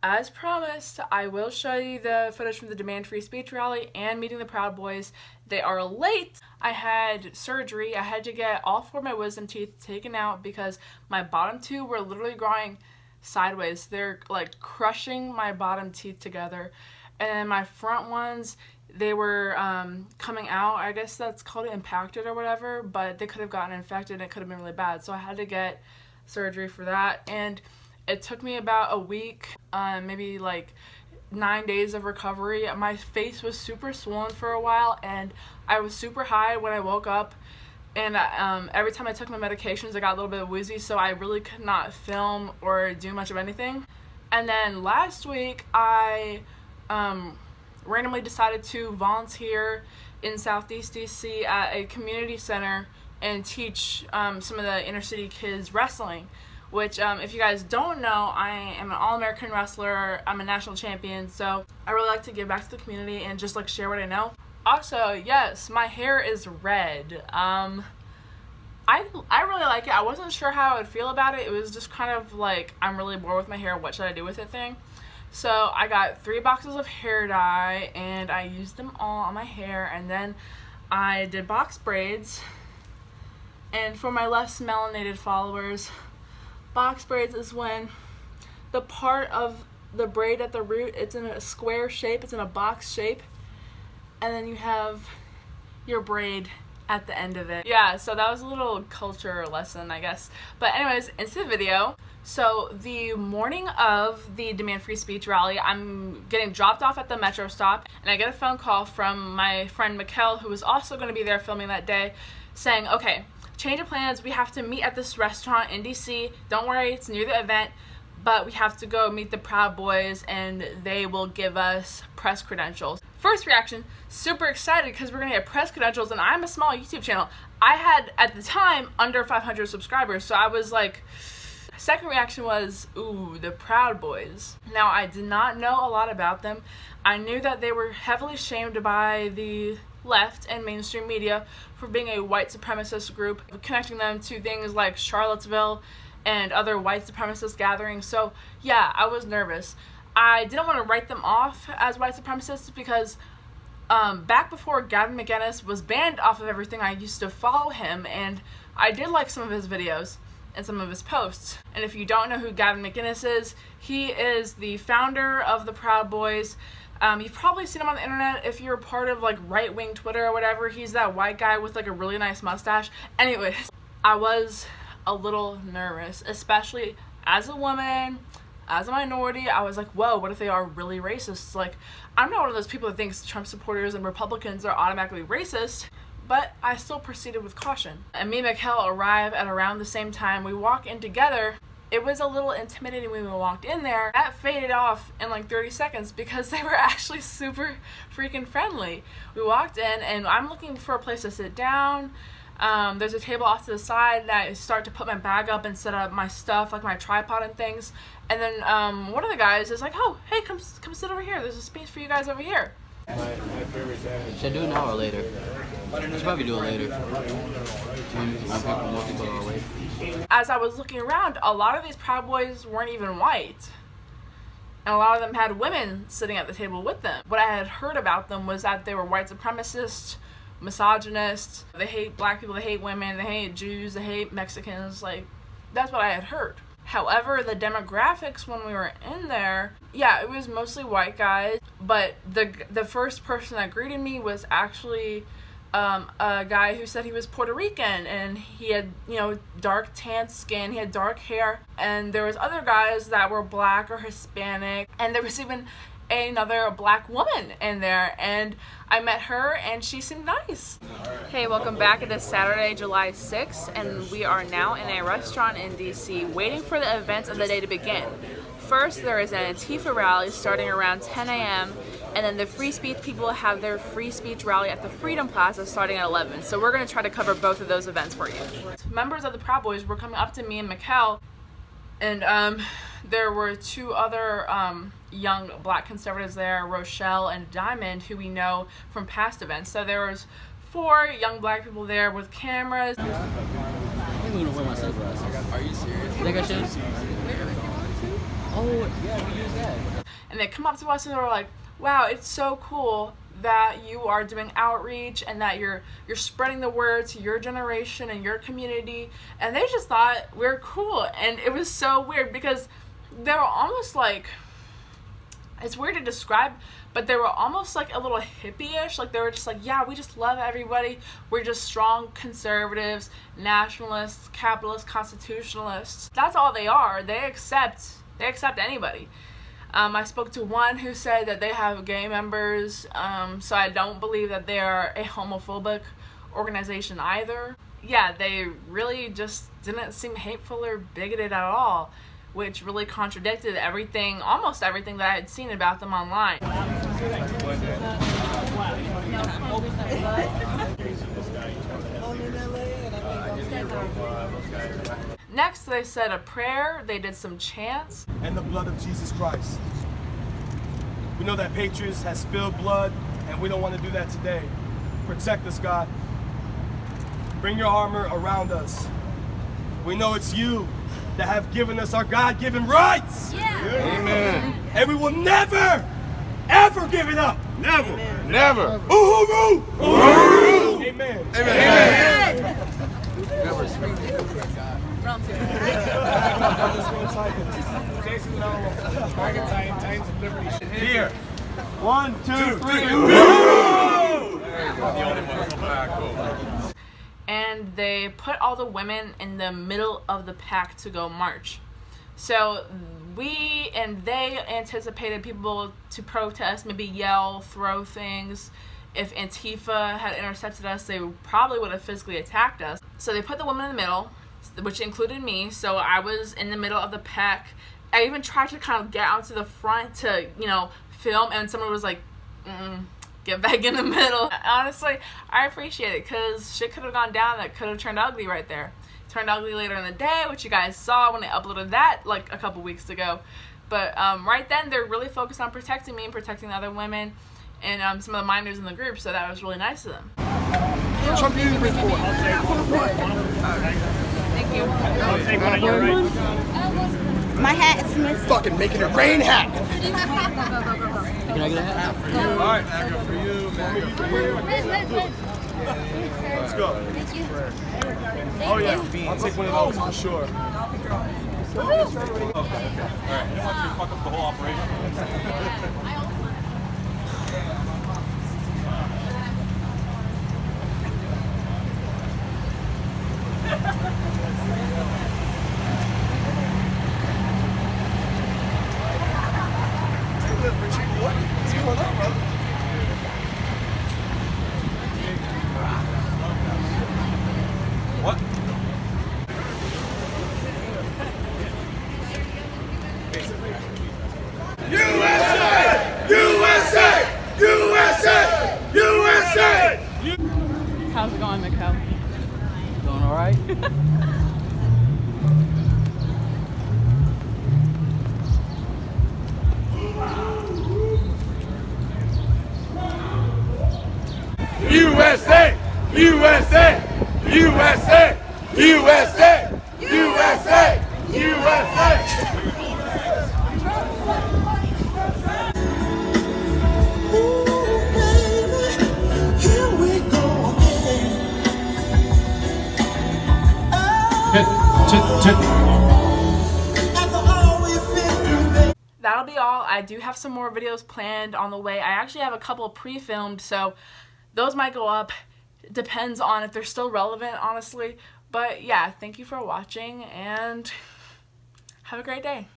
As promised, I will show you the footage from the Demand Free Speech rally and meeting the Proud Boys. They are late. I had surgery. I had to get all four of my wisdom teeth taken out because my bottom two were literally growing sideways. They're like crushing my bottom teeth together. And then my front ones, they were coming out. I guess that's called impacted or whatever, but they could have gotten infected and it could have been really bad. So I had to get surgery for that. And it took me about a week, maybe like 9 days of recovery. My face was super swollen for a while, and I was super high when I woke up. And every time I took my medications, I got a little bit woozy, so I really could not film or do much of anything. And then last week, I randomly decided to volunteer in Southeast DC at a community center and teach some of the inner city kids wrestling. Which, if you guys don't know, I am an All-American wrestler. I'm a national champion, so I really like to give back to the community and just like share what I know. Also, yes, my hair is red. I really like it. I wasn't sure how I would feel about it. It was just kind of like, I'm really bored with my hair. What should I do with it thing? So I got 3 boxes of hair dye and I used them all on my hair, and then I did box braids. And for my less melanated followers, box braids is when the part of the braid at the root, it's in a square shape, it's in a box shape, and then you have your braid at the end of it. Yeah, so that was a little culture lesson, I guess. But anyways, into the video. So the morning of the Demand Free Speech rally, I'm getting dropped off at the metro stop, and I get a phone call from my friend Mikkel, who was also going to be there filming that day, saying, okay, change of plans, we have to meet at this restaurant in DC. Don't worry, it's near the event, but we have to go meet the Proud Boys and they will give us press credentials. First reaction, super excited because we're gonna get press credentials, and I'm a small YouTube channel. I had, at the time, under 500 subscribers, so I was like, second reaction was, ooh, the Proud Boys. Now, I did not know a lot about them. I knew that they were heavily shamed by the left and mainstream media for being a white supremacist group, connecting them to things like Charlottesville and other white supremacist gatherings. So yeah, I was nervous. I didn't want to write them off as white supremacists because back before Gavin McInnes was banned off of everything, I used to follow him, and I did like some of his videos and some of his posts. And if you don't know who Gavin McInnes is, he is the founder of the Proud Boys. You've probably seen him on the internet if you're part of like right-wing Twitter or whatever. He's that white guy with like a really nice mustache. Anyways, I was a little nervous, especially as a woman, as a minority. I was like, whoa, what if they are really racist? Like, I'm not one of those people that thinks Trump supporters and Republicans are automatically racist, but I still proceeded with caution. And me and Mikkel arrive at around the same time. We walk in together. It was a little intimidating when we walked in there. That faded off in like 30 seconds because they were actually super freaking friendly. We walked in and I'm looking for a place to sit down. There's a table off to the side, and I start to put my bag up and set up my stuff, like my tripod and things. And then one of the guys is like, oh, hey, come sit over here. There's a space for you guys over here. Should I do it now or later? I should probably do it later. More people are awake. As I was looking around, a lot of these Proud Boys weren't even white. And a lot of them had women sitting at the table with them. What I had heard about them was that they were white supremacists, misogynists, they hate black people, they hate women, they hate Jews, they hate Mexicans. Like, that's what I had heard. However, the demographics when we were in there, yeah, it was mostly white guys, but the first person that greeted me was actually a guy who said he was Puerto Rican, and he had, you know, dark tan skin, he had dark hair, and there was other guys that were black or Hispanic, and there was even another black woman in there, and I met her and she seemed nice. Hey, welcome back. It is Saturday, July 6th, and we are now in a restaurant in DC waiting for the events of the day to begin. First, there is an Antifa rally starting around 10 a.m. and then the free speech people have their free speech rally at the Freedom Plaza starting at 11. So we're going to try to cover both of those events for you. Members of the Proud Boys were coming up to me and Mikkel, and there were 2 other young black conservatives there, Rochelle and Diamond, who we know from past events. So there was 4 young black people there with cameras. I'm gonna wear my sunglasses. Are you serious? You think I should? Oh, yeah, we use that. and they come up to us and they're like, wow, it's so cool that you are doing outreach and that you're spreading the word to your generation and your community. And they just thought we're cool. And it was so weird because they were almost like, it's weird to describe, but they were almost like a little hippie-ish. Like they were just like, yeah, we just love everybody. We're just strong conservatives, nationalists, capitalists, constitutionalists. That's all they are. They accept anybody. I spoke to one who said that they have gay members, so I don't believe that they are a homophobic organization either. Yeah, they really just didn't seem hateful or bigoted at all, which really contradicted everything, almost everything that I had seen about them online. Next, they said a prayer, they did some chants. And the blood of Jesus Christ. We know that Patriots has spilled blood, and we don't want to do that today. Protect us, God. Bring your armor around us. We know it's you that have given us our God-given rights. Yeah. Amen. And we will never, ever give it up. Never. Amen. Never. Uhuru. Uhuru. Amen. Amen. Here. 1, 2, 3. And they put all the women in the middle of the pack to go march. So we and they anticipated people to protest, maybe yell, throw things. If Antifa had intercepted us, they probably would have physically attacked us. So they put the women in the middle, which included me. So I was in the middle of the pack. I even tried to kind of get out to the front to, film, and someone was like, get back in the middle. Honestly, I appreciate it because shit could have gone down that could have turned ugly right there. Turned ugly later in the day, which you guys saw when I uploaded that like a couple weeks ago. But right then, they're really focused on protecting me and protecting the other women and some of the minors in the group, so that was really nice of them. Thank you. I'll take one of your right. My hat is missing. Fucking making it rain hat. Can I get a hat? All right, MAGA for you, MAGA for you. Let's go. Thank you. Oh yeah, I'll take one of those for sure. Okay. All right, I don't want you to fuck up the whole operation. What's going on, brother? What? USA! USA! USA! USA! How's it going, Mikko? Going all right? USA! USA! USA! USA! USA! USA! That'll be all. I do have some more videos planned on the way. I actually have a couple pre-filmed, so those might go up. Depends on if they're still relevant, honestly. But yeah, thank you for watching, and have a great day.